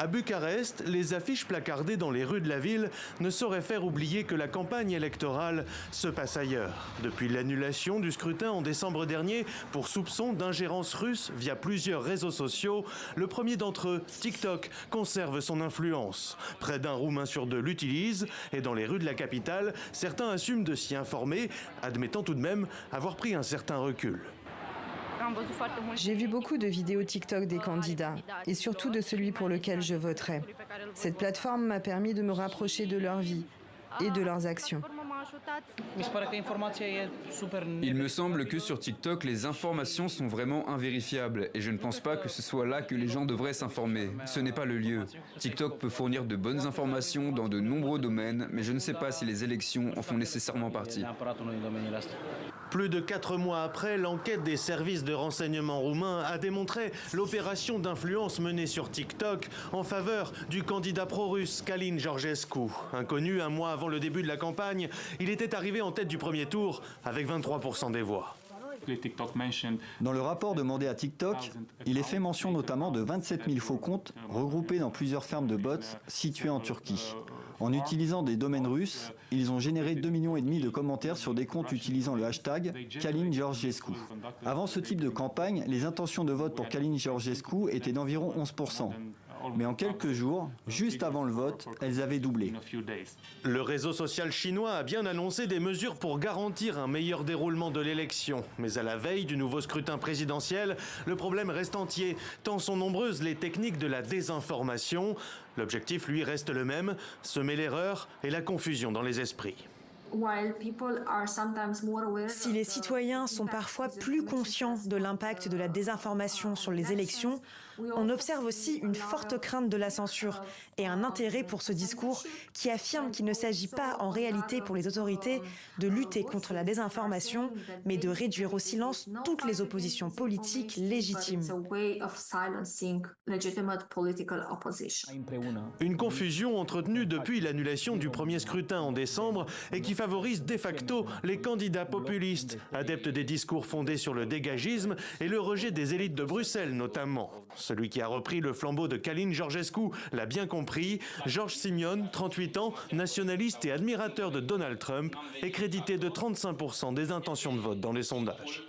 À Bucarest, les affiches placardées dans les rues de la ville ne sauraient faire oublier que la campagne électorale se passe ailleurs. Depuis l'annulation du scrutin en décembre dernier pour soupçon d'ingérence russe via plusieurs réseaux sociaux, le premier d'entre eux, TikTok, conserve son influence. Près d'un Roumain sur deux l'utilise et dans les rues de la capitale, certains assument de s'y informer, admettant tout de même avoir pris un certain recul. J'ai vu beaucoup de vidéos TikTok des candidats, et surtout de celui pour lequel je voterai. Cette plateforme m'a permis de me rapprocher de leur vie et de leurs actions. Il me semble que sur TikTok, les informations sont vraiment invérifiables et je ne pense pas que ce soit là que les gens devraient s'informer. Ce n'est pas le lieu. TikTok peut fournir de bonnes informations dans de nombreux domaines, mais je ne sais pas si les élections en font nécessairement partie. Plus de 4 mois après, l'enquête des services de renseignement roumains a démontré l'opération d'influence menée sur TikTok en faveur du candidat pro-russe Călin Georgescu. Inconnu un mois avant le début de la campagne, il était arrivé en tête du premier tour avec 23% des voix. Dans le rapport demandé à TikTok, il est fait mention notamment de 27 000 faux comptes regroupés dans plusieurs fermes de bots situées en Turquie. En utilisant des domaines russes, ils ont généré 2,5 millions de commentaires sur des comptes utilisant le hashtag Călin Georgescu. Avant ce type de campagne, les intentions de vote pour Călin Georgescu étaient d'environ 11%. Mais en quelques jours, juste avant le vote, elles avaient doublé. Le réseau social chinois a bien annoncé des mesures pour garantir un meilleur déroulement de l'élection. Mais à la veille du nouveau scrutin présidentiel, le problème reste entier, tant sont nombreuses les techniques de la désinformation. L'objectif, lui, reste le même, semer l'erreur et la confusion dans les esprits. Si les citoyens sont parfois plus conscients de l'impact de la désinformation sur les élections, on observe aussi une forte crainte de la censure et un intérêt pour ce discours qui affirme qu'il ne s'agit pas en réalité pour les autorités de lutter contre la désinformation, mais de réduire au silence toutes les oppositions politiques légitimes. Une confusion entretenue depuis l'annulation du premier scrutin en décembre et qui favorise de facto les candidats populistes, adeptes des discours fondés sur le dégagisme et le rejet des élites de Bruxelles notamment. Celui qui a repris le flambeau de Călin Georgescu l'a bien compris. George Simeon, 38 ans, nationaliste et admirateur de Donald Trump, est crédité de 35% des intentions de vote dans les sondages.